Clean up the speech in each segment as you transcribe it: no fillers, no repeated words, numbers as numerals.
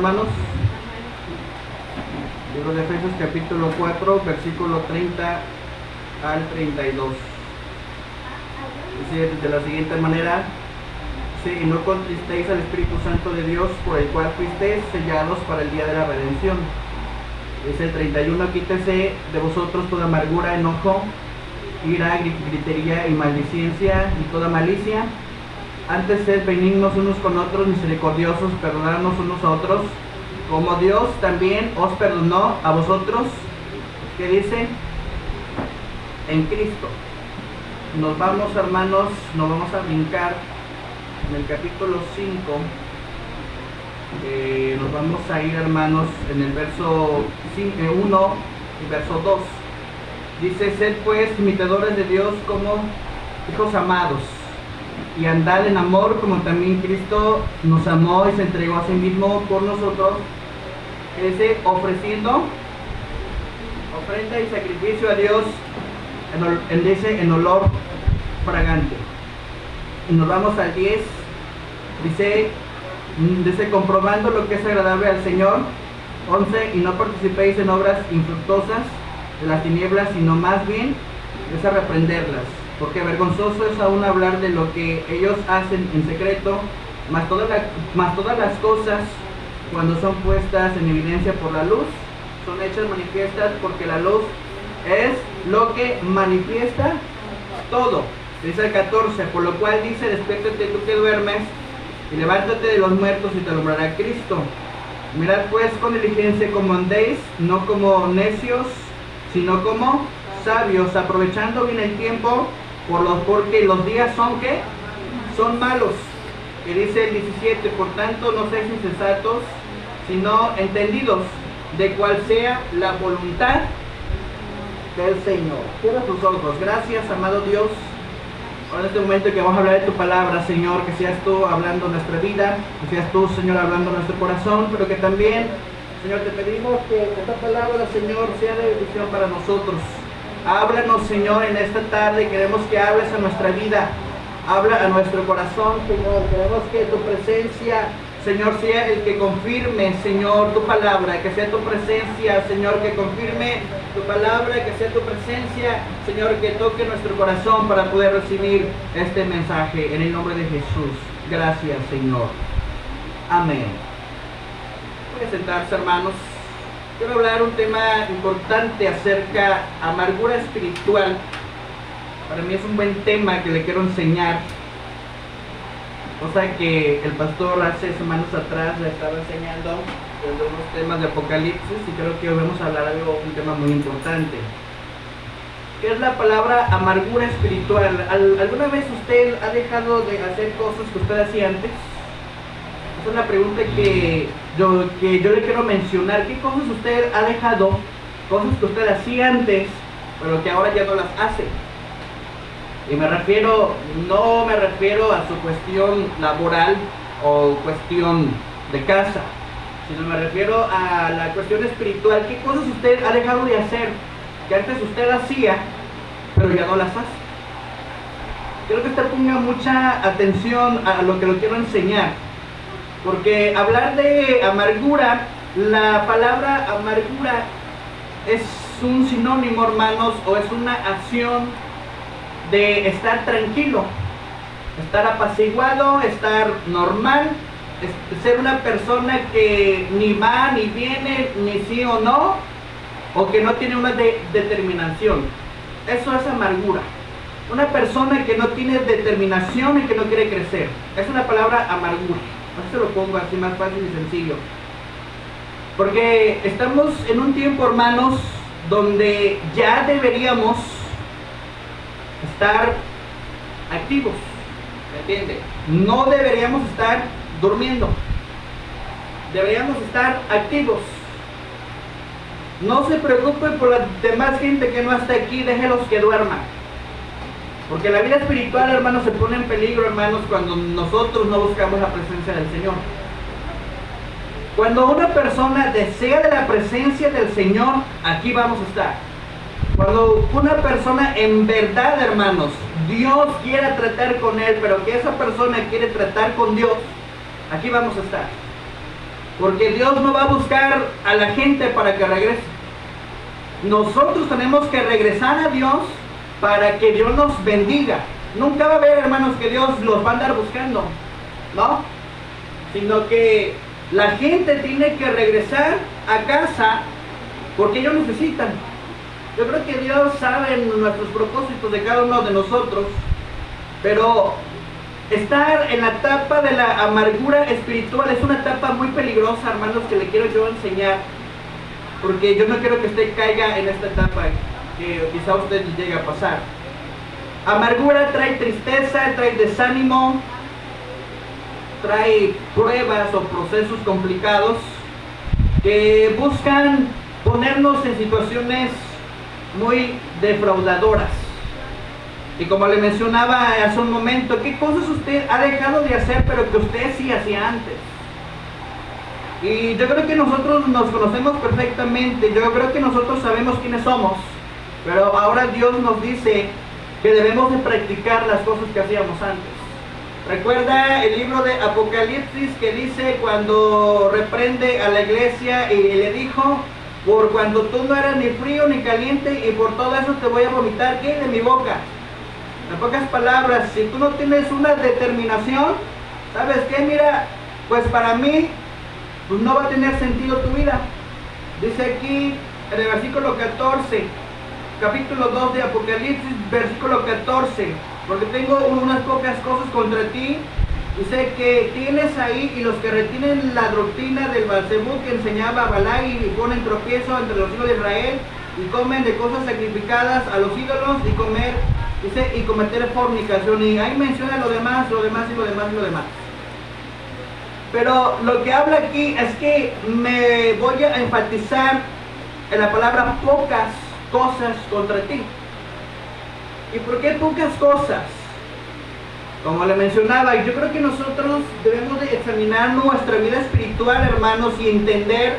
hermanos? Libro de Efesios capítulo 4, versículo 30 al 32. Dice de la siguiente manera: sí, y no contristéis al Espíritu Santo de Dios, por el cual fuisteis sellados para el día de la redención. Dice el 31: quítese de vosotros toda amargura, enojo, ira, gritería y maldicencia y toda malicia. Antes sed benignos unos con otros, misericordiosos, perdonadnos unos a otros, como Dios también os perdonó a vosotros. ¿Qué dice? En Cristo. Nos vamos, hermanos, nos vamos a brincar en el capítulo 5. Nos vamos a ir, hermanos, en el verso 1 y verso 2. Dice: sed pues imitadores de Dios como hijos amados, y andad en amor como también Cristo nos amó y se entregó a sí mismo por nosotros. Dice: ofreciendo ofrenda y sacrificio a Dios en olor fragante. Y nos vamos al 10. Dice, comprobando lo que es agradable al Señor. 11: y no participéis en obras infructuosas de las tinieblas, sino más bien es a reprenderlas, porque vergonzoso es aún hablar de lo que ellos hacen en secreto. Mas todas las cosas, cuando son puestas en evidencia por la luz, son hechas manifiestas, porque la luz es lo que manifiesta todo. Dice el 14: por lo cual dice: despiértate tú que duermes, y levántate de los muertos, y te alumbrará Cristo. Mirad pues con diligencia cómo andéis, no como necios, sino como sabios, aprovechando bien el tiempo, porque los días son ¿qué? Son malos. Y dice el 17: por tanto no seáis insensatos, sino entendidos de cuál sea la voluntad del Señor. Cierra tus ojos. Gracias, amado Dios, en este momento que vamos a hablar de tu palabra, Señor, que seas tú hablando nuestra vida, que seas tú, Señor, hablando nuestro corazón, pero que también, Señor, te pedimos que esta palabra, Señor, sea de bendición para nosotros. Háblanos, Señor, en esta tarde. Queremos que hables a nuestra vida, habla a nuestro corazón, Señor. Queremos que tu presencia, Señor, sea el que confirme, Señor, tu palabra, que sea tu presencia, Señor, que confirme tu palabra, que sea tu presencia, Señor, que toque nuestro corazón para poder recibir este mensaje, en el nombre de Jesús. Gracias, Señor. Amén. Pueden sentarse, hermanos. Quiero hablar un tema importante acerca de amargura espiritual. Para mí es un buen tema que le quiero enseñar, cosa que el pastor hace semanas atrás le estaba enseñando de unos temas de Apocalipsis, y creo que hoy vamos a hablar de un tema muy importante, que es la palabra amargura espiritual. ¿Alguna vez usted ha dejado de hacer cosas que usted hacía antes? Esa es la pregunta que yo le quiero mencionar. ¿Qué cosas usted ha dejado? Cosas que usted hacía antes, pero que ahora ya no las hace. Y no me refiero a su cuestión laboral o cuestión de casa, sino me refiero a la cuestión espiritual. ¿Qué cosas usted ha dejado de hacer que antes usted hacía, pero ya no las hace? Quiero que usted ponga mucha atención a lo que lo quiero enseñar, porque hablar de amargura, la palabra amargura es un sinónimo, hermanos, o es una acción de estar tranquilo, estar apaciguado, estar normal, ser una persona que ni va ni viene, ni sí o no, o que no tiene una determinación. Eso es amargura. Una persona que no tiene determinación y que no quiere crecer. Es una palabra amargura. Así se lo pongo así más fácil y sencillo. Porque estamos en un tiempo, hermanos, donde ya deberíamos estar activos, ¿me entiende? No deberíamos estar durmiendo, deberíamos estar activos. No se preocupen por la demás gente que no está aquí, déjelos que duerman, porque la vida espiritual, hermanos, se pone en peligro, hermanos, cuando nosotros no buscamos la presencia del Señor. Cuando una persona desea de la presencia del Señor, aquí vamos a estar. Cuando una persona en verdad, hermanos, Dios quiera tratar con él, pero que esa persona quiere tratar con Dios, aquí vamos a estar. Porque Dios no va a buscar a la gente para que regrese. Nosotros tenemos que regresar a Dios para que Dios nos bendiga. Nunca va a haber, hermanos, que Dios los va a andar buscando, ¿no? Sino que la gente tiene que regresar a casa porque ellos necesitan. Yo creo que Dios sabe nuestros propósitos de cada uno de nosotros, pero estar en la etapa de la amargura espiritual es una etapa muy peligrosa, hermanos, que le quiero yo enseñar, porque yo no quiero que usted caiga en esta etapa que quizá usted llegue a pasar. Amargura trae tristeza, trae desánimo, trae pruebas o procesos complicados que buscan ponernos en situaciones muy defraudadoras. Y como le mencionaba hace un momento, ¿qué cosas usted ha dejado de hacer pero que usted sí hacía antes? Y yo creo que nosotros nos conocemos perfectamente, yo creo que nosotros sabemos quiénes somos, pero ahora Dios nos dice que debemos de practicar las cosas que hacíamos antes. Recuerda el libro de Apocalipsis que dice cuando reprende a la iglesia y le dijo: por cuando tú no eras ni frío ni caliente, y por todo eso te voy a vomitar ¿qué? De mi boca. En pocas palabras, si tú no tienes una determinación, ¿sabes qué? Mira, pues para mí pues no va a tener sentido tu vida. Dice aquí en el versículo 14, capítulo 2 de Apocalipsis, versículo 14: porque tengo unas pocas cosas contra ti. Dice que tienes ahí y los que retienen la doctrina del Belzebú que enseñaba a Balac y ponen tropiezo entre los hijos de Israel y comen de cosas sacrificadas a los ídolos y comer, dice, y cometer fornicación. Y ahí menciona lo demás, lo demás y lo demás y lo demás. Pero lo que habla aquí es que me voy a enfatizar en la palabra pocas cosas contra ti. ¿Y por qué pocas cosas? Como le mencionaba, yo creo que nosotros debemos de examinar nuestra vida espiritual, hermanos, y entender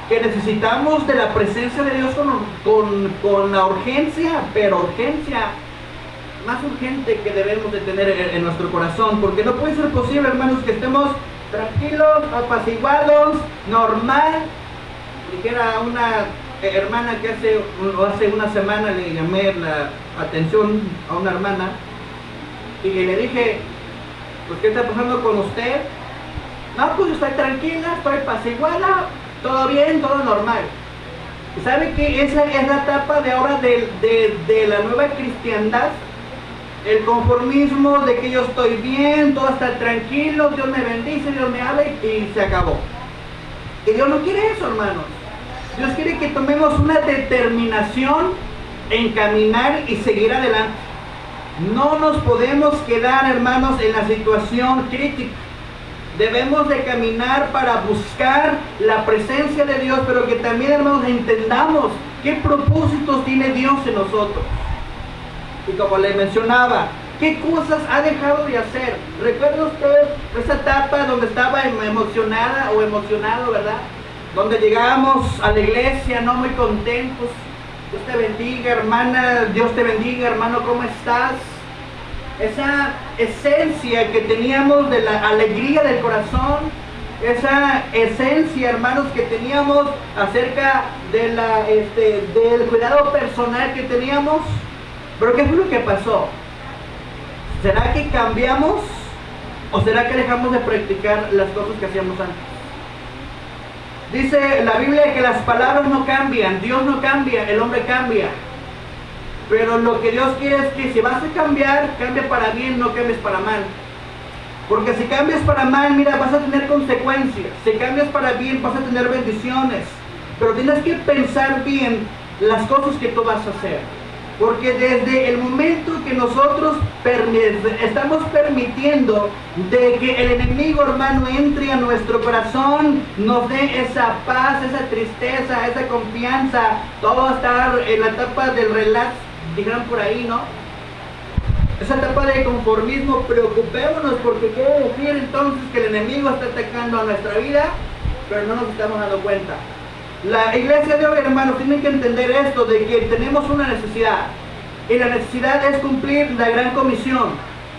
que necesitamos de la presencia de Dios con la urgencia, pero urgencia más urgente que debemos de tener en nuestro corazón, porque no puede ser posible, hermanos, que estemos tranquilos, apaciguados, normal. Dijera una hermana que hace una semana le llamé la atención a una hermana y le dije, pues ¿qué está pasando con usted? No, pues estoy tranquila, estoy apaciguada, todo bien, todo normal. ¿Y sabe que esa es la etapa de ahora de la nueva cristiandad? El conformismo de que yo estoy bien, todo está tranquilo, Dios me bendice, Dios me habla y se acabó. Y Dios no quiere eso, hermanos. Dios quiere que tomemos una determinación en caminar y seguir adelante. No nos podemos quedar, hermanos, en la situación crítica. Debemos de caminar para buscar la presencia de Dios, pero que también, hermanos, entendamos qué propósitos tiene Dios en nosotros. Y como le mencionaba, ¿qué cosas ha dejado de hacer? ¿Recuerda usted esa etapa donde estaba emocionada o emocionado, verdad? Donde llegábamos a la iglesia no muy contentos. Dios te bendiga, hermana, Dios te bendiga, hermano, ¿cómo estás? Esa esencia que teníamos de la alegría del corazón, esa esencia, hermanos, que teníamos acerca de del cuidado personal que teníamos. Pero ¿qué fue lo que pasó? ¿Será que cambiamos o será que dejamos de practicar las cosas que hacíamos antes? Dice la Biblia que las palabras no cambian, Dios no cambia, el hombre cambia. Pero lo que Dios quiere es que si vas a cambiar, cambia para bien, no cambies para mal. Porque si cambias para mal, mira, vas a tener consecuencias. Si cambias para bien, vas a tener bendiciones. Pero tienes que pensar bien las cosas que tú vas a hacer. Porque desde el momento que nosotros estamos permitiendo de que el enemigo, hermano, entre a nuestro corazón, nos dé esa paz, esa tristeza, esa confianza, todo estar en la etapa del relax, dijeron por ahí, ¿no? Esa etapa de conformismo, preocupémonos, porque quiere decir entonces que el enemigo está atacando a nuestra vida, pero no nos estamos dando cuenta. La iglesia de hoy, hermanos, tiene que entender esto, de que tenemos una necesidad, y la necesidad es cumplir la gran comisión.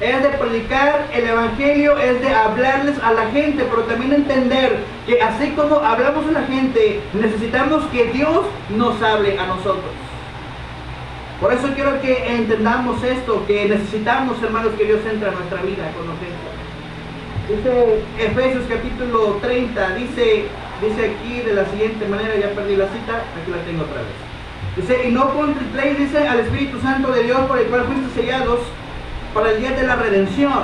es de predicar el evangelio, es de hablarles a la gente, pero también entender que así como hablamos a la gente, necesitamos que Dios nos hable a nosotros. Por eso quiero que entendamos esto, que necesitamos, hermanos, que Dios entre a nuestra vida con nosotros. Dice Efesios capítulo 30, dice aquí de la siguiente manera, ya perdí la cita, aquí la tengo otra vez. Dice, y no contristéis, dice, al Espíritu Santo de Dios, por el cual fuiste sellados para el día de la redención.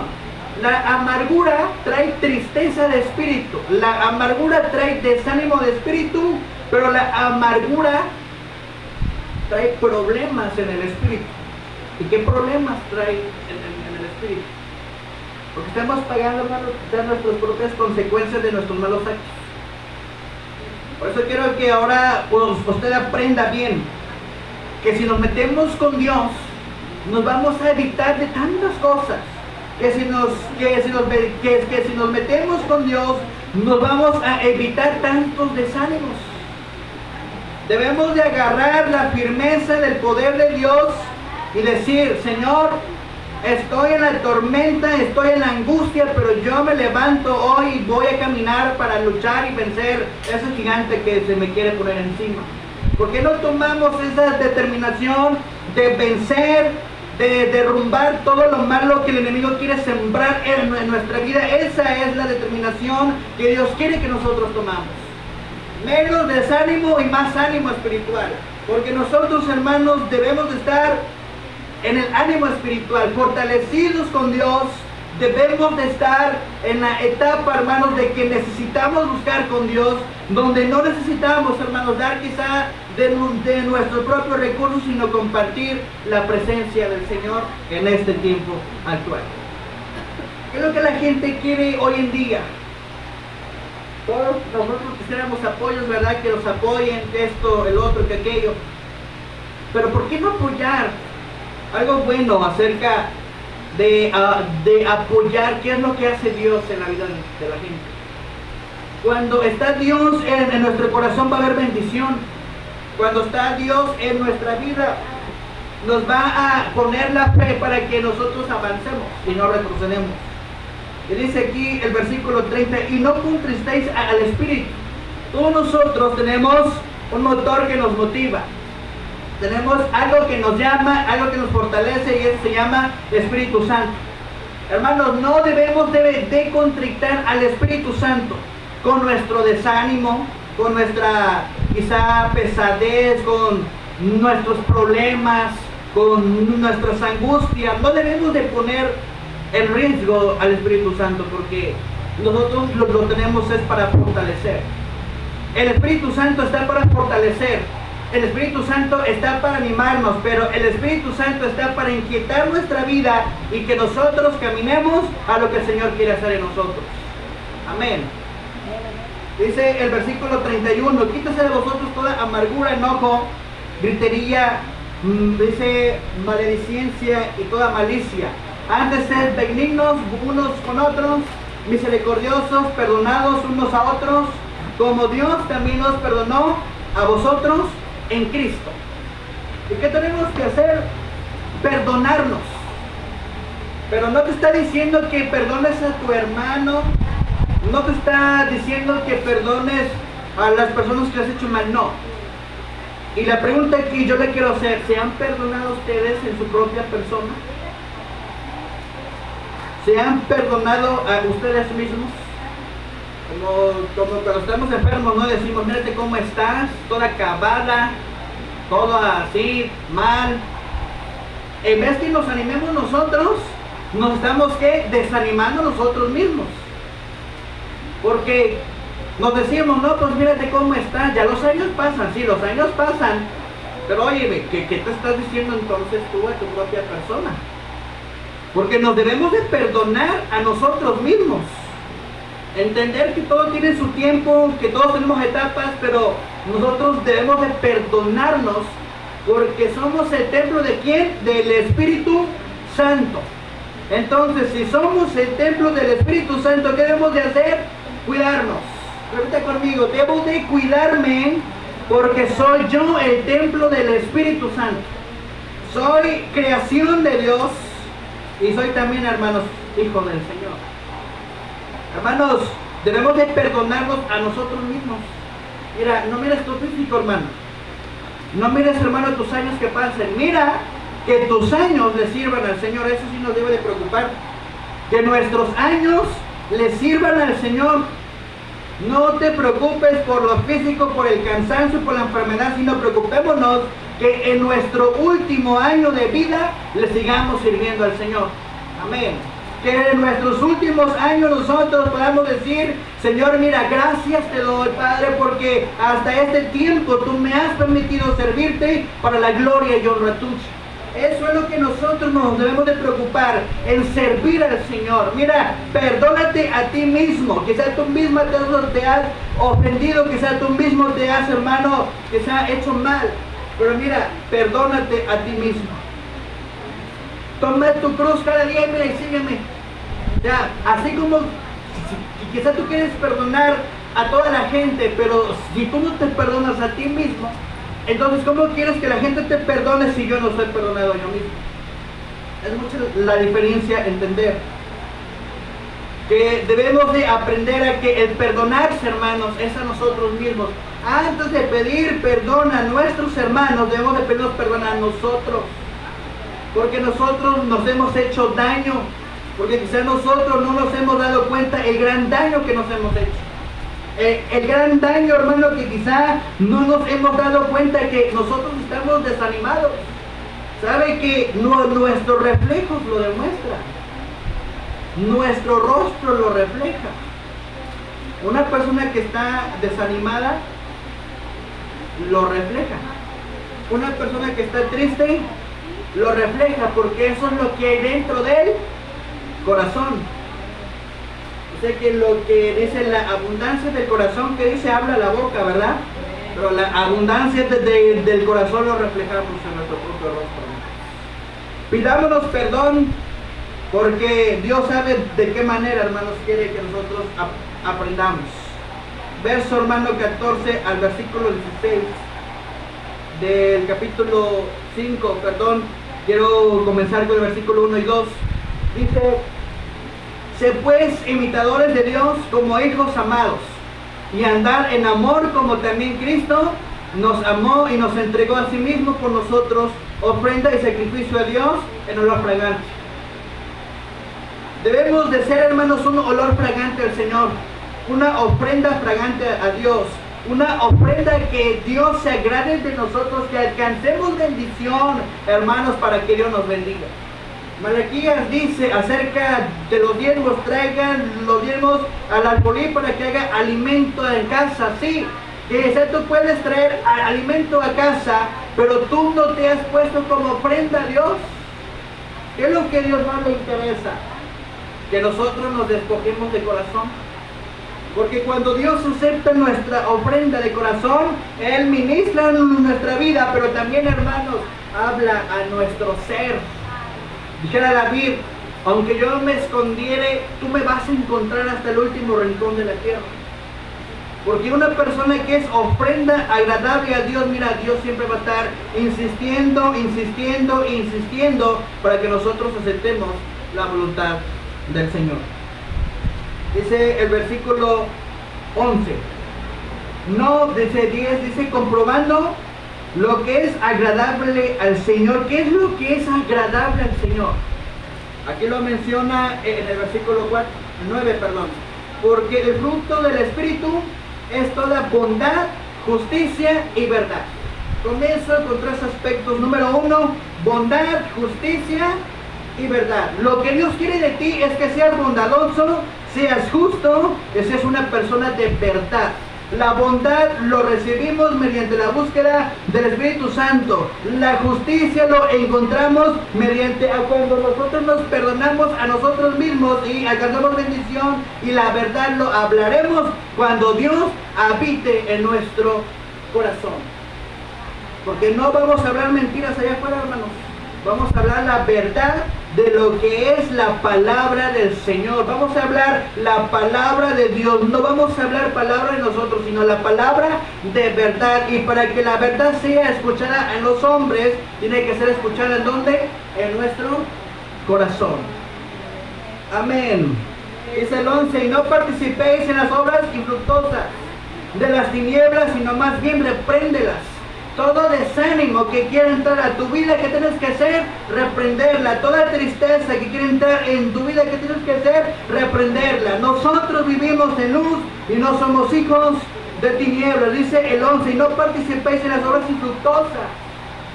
La amargura trae tristeza de espíritu, la amargura trae desánimo de espíritu, pero la amargura trae problemas en el espíritu. ¿Y qué problemas trae en el espíritu? Porque estamos pagando, hermanos, nuestras propias consecuencias de nuestros malos actos. Por eso quiero que ahora pues, usted aprenda bien que si nos metemos con Dios, nos vamos a evitar de tantas cosas. Que si nos metemos con Dios, nos vamos a evitar tantos desánimos. Debemos de agarrar la firmeza del poder de Dios y decir, Señor, estoy en la tormenta, estoy en la angustia, pero yo me levanto hoy y voy a caminar para luchar y vencer ese gigante que se me quiere poner encima. ¿Por qué no tomamos esa determinación de vencer, de derrumbar todo lo malo que el enemigo quiere sembrar en nuestra vida? Esa es la determinación que Dios quiere que nosotros tomamos. Menos desánimo y más ánimo espiritual. Porque nosotros, hermanos, debemos de estar en el ánimo espiritual, fortalecidos con Dios. Debemos de estar en la etapa, hermanos, de que necesitamos buscar con Dios, donde no necesitamos, hermanos, dar quizá de nuestros propios recursos, sino compartir la presencia del Señor en este tiempo actual. ¿Qué es lo que la gente quiere hoy en día? Todos nosotros quisiéramos apoyos, ¿verdad? Que los apoyen, que esto, el otro, que aquello. Pero ¿por qué no apoyar algo bueno acerca de apoyar qué es lo que hace Dios en la vida de la gente? Cuando está Dios en nuestro corazón va a haber bendición. Cuando está Dios en nuestra vida, nos va a poner la fe para que nosotros avancemos y no retrocedemos. Y dice aquí el versículo 30, y no contristéis al Espíritu. Todos nosotros tenemos un motor que nos motiva. Tenemos algo que nos llama, algo que nos fortalece, y eso se llama Espíritu Santo. Hermanos, no debemos de contristar al Espíritu Santo con nuestro desánimo, con nuestra quizá pesadez, con nuestros problemas, con nuestras angustias. No debemos de poner en riesgo al Espíritu Santo, porque nosotros lo tenemos es para fortalecer. El Espíritu Santo está para fortalecer. El Espíritu Santo está para animarnos, pero el Espíritu Santo está para inquietar nuestra vida y que nosotros caminemos a lo que el Señor quiere hacer en nosotros. Amén. Dice el versículo 31, quítese de vosotros toda amargura, enojo, gritería, dice maledicencia y toda malicia. Antes sed benignos unos con otros, misericordiosos, perdonados unos a otros, como Dios también nos perdonó a vosotros en Cristo. ¿Y qué tenemos que hacer? Perdonarnos. Pero no te está diciendo que perdones a tu hermano, no te está diciendo que perdones a las personas que has hecho mal, no. Y la pregunta que yo le quiero hacer, ¿se han perdonado ustedes en su propia persona? ¿Se han perdonado a ustedes mismos? Como cuando estamos enfermos, no decimos, mírate cómo estás, toda acabada, todo así, mal. En vez que nos animemos nosotros, nos estamos ¿qué? Desanimando nosotros mismos. Porque nos decimos, no, pues mírate cómo estás, ya los años pasan, sí, los años pasan, pero oye, ¿qué te estás diciendo entonces tú a tu propia persona? Porque nos debemos de perdonar a nosotros mismos. Entender que todo tiene su tiempo, que todos tenemos etapas, pero nosotros debemos de perdonarnos porque somos el templo ¿de quién? Del Espíritu Santo. Entonces, si somos el templo del Espíritu Santo, ¿qué debemos de hacer? Cuidarnos. Repite conmigo, debo de cuidarme porque soy yo el templo del Espíritu Santo. Soy creación de Dios. Y soy también, hermanos, hijo del Señor. Hermanos, debemos de perdonarnos a nosotros mismos. Mira, no mires tu físico, hermano. No mires, hermano, tus años que pasen. Mira que tus años le sirvan al Señor. Eso sí nos debe de preocupar. Que nuestros años le sirvan al Señor. No te preocupes por lo físico, por el cansancio, por la enfermedad, sino preocupémonos que en nuestro último año de vida le sigamos sirviendo al Señor. Amén. Que en nuestros últimos años nosotros podamos decir: Señor, mira, gracias te doy, Padre, porque hasta este tiempo tú me has permitido servirte para la gloria y honra tuya. Eso es lo que nosotros nos debemos de preocupar, en servir al Señor. Mira, perdónate a ti mismo. Quizá tú misma te has ofendido, quizá tú mismo te has, hermano, que se ha hecho mal. Pero mira, perdónate a ti mismo. Toma tu cruz cada día y mira y sígueme. Ya, así como quizá tú quieres perdonar a toda la gente, pero si tú no te perdonas a ti mismo, entonces ¿cómo quieres que la gente te perdone si yo no soy perdonado yo mismo? Es mucha la diferencia entender que debemos de aprender a que el perdonarse, hermanos, es a nosotros mismos. Antes de pedir perdón a nuestros hermanos, debemos de pedirnos perdón a nosotros. Porque nosotros nos hemos hecho daño. Porque quizás nosotros no nos hemos dado cuenta el gran daño que nos hemos hecho. El gran daño, hermano, que quizá no nos hemos dado cuenta que nosotros estamos desanimados. ¿Sabe que nuestros reflejos lo demuestran? Nuestro rostro lo refleja. Una persona que está desanimada lo refleja. Una persona que está triste lo refleja, porque eso es lo que hay dentro del corazón. Sé que lo que dice la abundancia del corazón, que dice habla la boca, ¿verdad? Pero la abundancia del corazón lo reflejamos en nuestro propio rostro. Pidámonos perdón, porque Dios sabe de qué manera, hermanos, quiere que nosotros aprendamos. Verso, hermano, 14 al versículo 16 del capítulo 5, perdón. Quiero comenzar con el versículo 1 y 2. Dice: sé pues imitadores de Dios como hijos amados, y andar en amor como también Cristo nos amó y nos entregó a sí mismo por nosotros, ofrenda y sacrificio a Dios en olor fragante. Debemos de ser, hermanos, un olor fragante al Señor, una ofrenda fragante a Dios, una ofrenda que Dios se agrade de nosotros, que alcancemos bendición, hermanos, para que Dios nos bendiga. Malaquías dice acerca de los diezmos: traigan los diezmos al alfolí para que haga alimento en casa. Sí, que tú puedes traer alimento a casa, pero tú no te has puesto como ofrenda a Dios. ¿Qué es lo que a Dios no le interesa? Que nosotros nos despojemos de corazón. Porque cuando Dios acepta nuestra ofrenda de corazón, Él ministra en nuestra vida, pero también, hermanos, habla a nuestro ser. Dijera David: aunque yo me escondiere, tú me vas a encontrar hasta el último rincón de la tierra. Porque una persona que es ofrenda agradable a Dios, mira, Dios siempre va a estar insistiendo, insistiendo, insistiendo para que nosotros aceptemos la voluntad del Señor. Dice el versículo 11. No, dice 10, dice: comprobando lo que es agradable al Señor. ¿Qué es lo que es agradable al Señor? Aquí lo menciona en el versículo 9, perdón. Porque el fruto del Espíritu es toda bondad, justicia y verdad. Comienzo con tres aspectos. Número 1, bondad, justicia y verdad. Lo que Dios quiere de ti es que seas bondadoso, seas justo, que seas una persona de verdad. La bondad lo recibimos mediante la búsqueda del Espíritu Santo. La justicia lo encontramos mediante cuando nosotros nos perdonamos a nosotros mismos y alcanzamos bendición. Y la verdad lo hablaremos cuando Dios habite en nuestro corazón. Porque no vamos a hablar mentiras allá afuera, hermanos. Vamos a hablar la verdad de lo que es la palabra del Señor. Vamos a hablar la palabra de Dios. No vamos a hablar palabra de nosotros, sino la palabra de verdad. Y para que la verdad sea escuchada en los hombres, tiene que ser escuchada ¿en dónde? En nuestro corazón. Amén. Dice el 11, y no participéis en las obras infructuosas de las tinieblas, sino más bien repréndelas. Todo desánimo que quiera entrar a tu vida, ¿qué tienes que hacer? Reprenderla. Toda tristeza que quiere entrar en tu vida, ¿qué tienes que hacer? Reprenderla. Nosotros vivimos en luz y no somos hijos de tinieblas. Dice el 11, y no participéis en las obras infructuosas.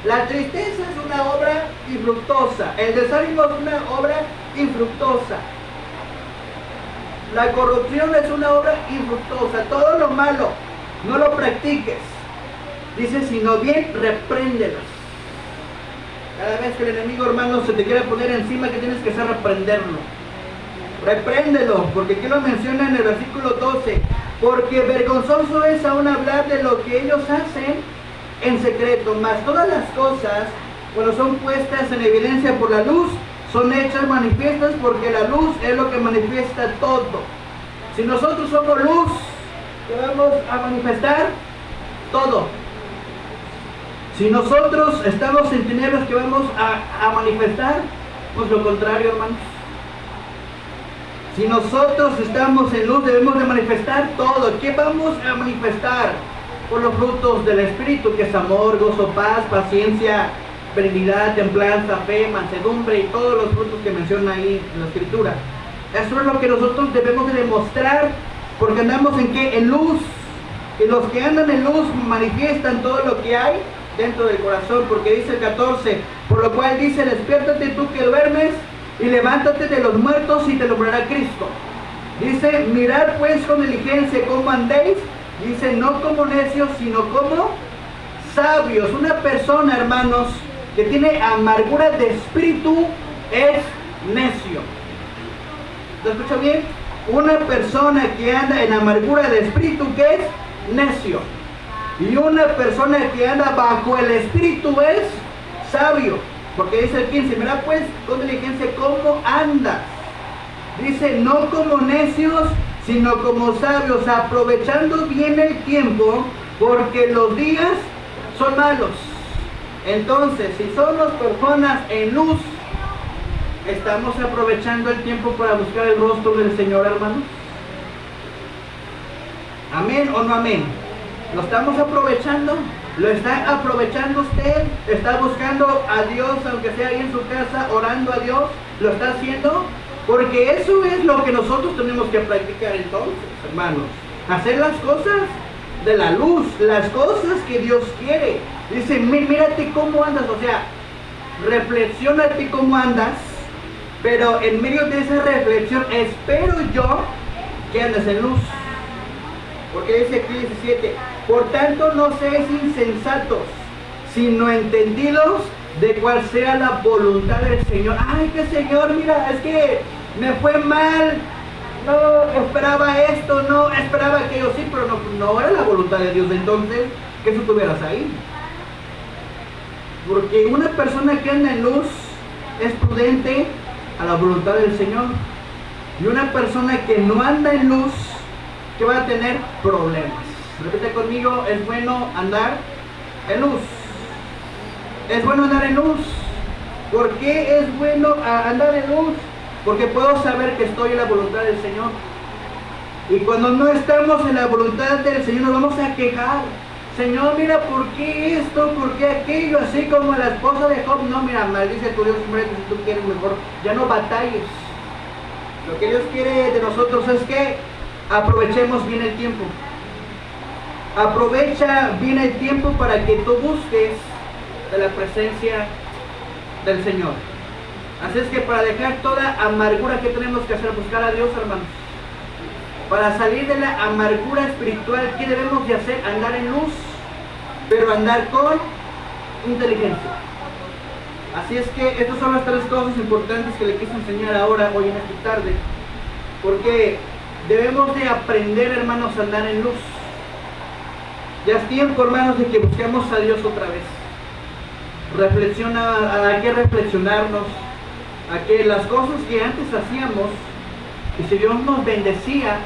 La tristeza es una obra infructuosa. El desánimo es una obra infructuosa. La corrupción es una obra infructuosa. Todo lo malo, no lo practiques. Dice, sino bien, repréndelos. Cada vez que el enemigo, hermano, se te quiera poner encima, ¿qué tienes que hacer? Reprenderlo. Repréndelo, porque aquí lo menciona en el versículo 12. Porque vergonzoso es aún hablar de lo que ellos hacen en secreto, mas todas las cosas, cuando son puestas en evidencia por la luz, son hechas manifiestas, porque la luz es lo que manifiesta todo. Si nosotros somos luz, ¿qué vamos a manifestar? Todo. Si nosotros estamos en tinieblas, ¿qué vamos a manifestar? Pues lo contrario, hermanos. Si nosotros estamos en luz, debemos de manifestar todo. ¿Qué vamos a manifestar? Por los frutos del Espíritu, que es amor, gozo, paz, paciencia, benignidad, templanza, fe, mansedumbre y todos los frutos que menciona ahí en la Escritura. Eso es lo que nosotros debemos de demostrar, porque andamos en ¿qué? En luz. Y los que andan en luz manifiestan todo lo que hay dentro del corazón, porque dice el 14, por lo cual dice, despiértate tú que duermes, y levántate de los muertos y te alumbrará Cristo. Dice, mirad pues con diligencia cómo andéis. Dice, no como necios, sino como sabios. Una persona, hermanos, que tiene amargura de espíritu es necio. ¿Lo escucha bien? Una persona que anda en amargura de espíritu, ¿qué es? Necio. Y una persona que anda bajo el espíritu es sabio. Porque dice el 15, mira pues con diligencia cómo andas. Dice, no como necios, sino como sabios, aprovechando bien el tiempo, porque los días son malos. Entonces, si somos personas en luz, ¿estamos aprovechando el tiempo para buscar el rostro del Señor, hermanos? ¿Amén o no amén? ¿Lo estamos aprovechando? ¿Lo está aprovechando usted? ¿Está buscando a Dios, aunque sea ahí en su casa, orando a Dios? ¿Lo está haciendo? Porque eso es lo que nosotros tenemos que practicar entonces, hermanos. Hacer las cosas de la luz, las cosas que Dios quiere. Dice, mírate cómo andas, o sea, reflexiónate cómo andas, pero en medio de esa reflexión espero yo que andes en luz. Porque dice aquí 17, por tanto no seáis insensatos, sino entendidos de cuál sea la voluntad del Señor. Ay, que Señor, mira, es que me fue mal, no esperaba esto, no esperaba aquello, sí, pero no era la voluntad de Dios. Entonces, que tú estuvieras ahí. Porque una persona que anda en luz es prudente a la voluntad del Señor. Y una persona que no anda en luz, que va a tener problemas. Repite conmigo, es bueno andar en luz. Es bueno andar en luz. ¿Por qué es bueno andar en luz? Porque puedo saber que estoy en la voluntad del Señor. Y cuando no estamos en la voluntad del Señor, nos vamos a quejar. Señor, mira, ¿por qué esto? ¿Por qué aquello? Así como la esposa de Job. No, mira, maldice tu Dios, hombre, que si tú quieres mejor, ya no batalles. Lo que Dios quiere de nosotros es que aprovechemos bien el tiempo. Aprovecha bien el tiempo para que tú busques de la presencia del Señor. Así es que para dejar toda amargura, ¿qué tenemos que hacer? Buscar a Dios, hermanos. Para salir de la amargura espiritual, ¿qué debemos de hacer? Andar en luz, pero andar con inteligencia. Así es que estas son las tres cosas importantes que le quise enseñar ahora, hoy en esta tarde. Porque debemos de aprender, hermanos, a andar en luz. Ya es tiempo, hermanos, de que busquemos a Dios otra vez. Hay que reflexionarnos a que las cosas que antes hacíamos, y si Dios nos bendecía,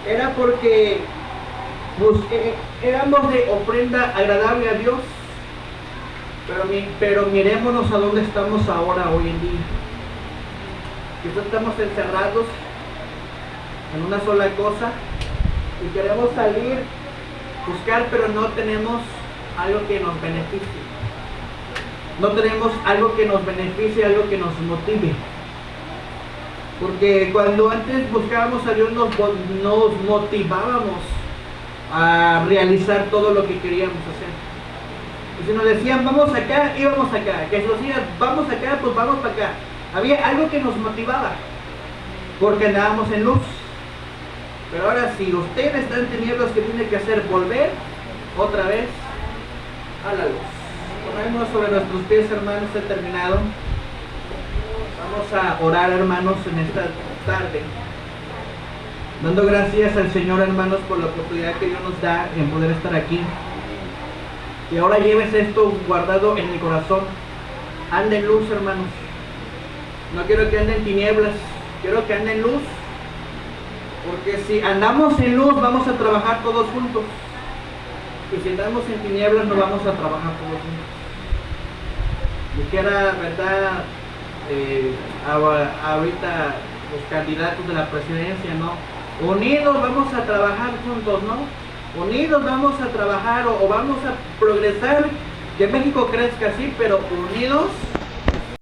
era porque éramos de ofrenda agradable a Dios. Pero mirémonos a dónde estamos ahora, hoy en día. Quizás estamos encerrados en una sola cosa y queremos salir, buscar, pero no tenemos algo que nos beneficie. No tenemos algo que nos beneficie, algo que nos motive. Porque cuando antes buscábamos a Dios nos motivábamos a realizar todo lo que queríamos hacer. Y si nos decían vamos acá, íbamos acá. Que si nos decían vamos acá, pues vamos para acá. Había algo que nos motivaba, porque andábamos en luz. Pero ahora si usted está en tinieblas, ¿qué tiene que hacer? Volver otra vez a la luz. Ponemos sobre nuestros pies, hermanos, he terminado. Vamos a orar, hermanos, en esta tarde, dando gracias al Señor, hermanos, por la oportunidad que Dios nos da en poder estar aquí. Y ahora lleves esto guardado en mi corazón. Ande en luz, hermanos. No quiero que ande en tinieblas, quiero que ande en luz. Porque si andamos en luz, vamos a trabajar todos juntos. Y si andamos en tinieblas, no vamos a trabajar todos juntos. Dijera, ¿verdad? Ahorita los candidatos de la presidencia, ¿no? Unidos vamos a trabajar juntos, ¿no? Unidos vamos a trabajar o vamos a progresar, que México crezca así, pero unidos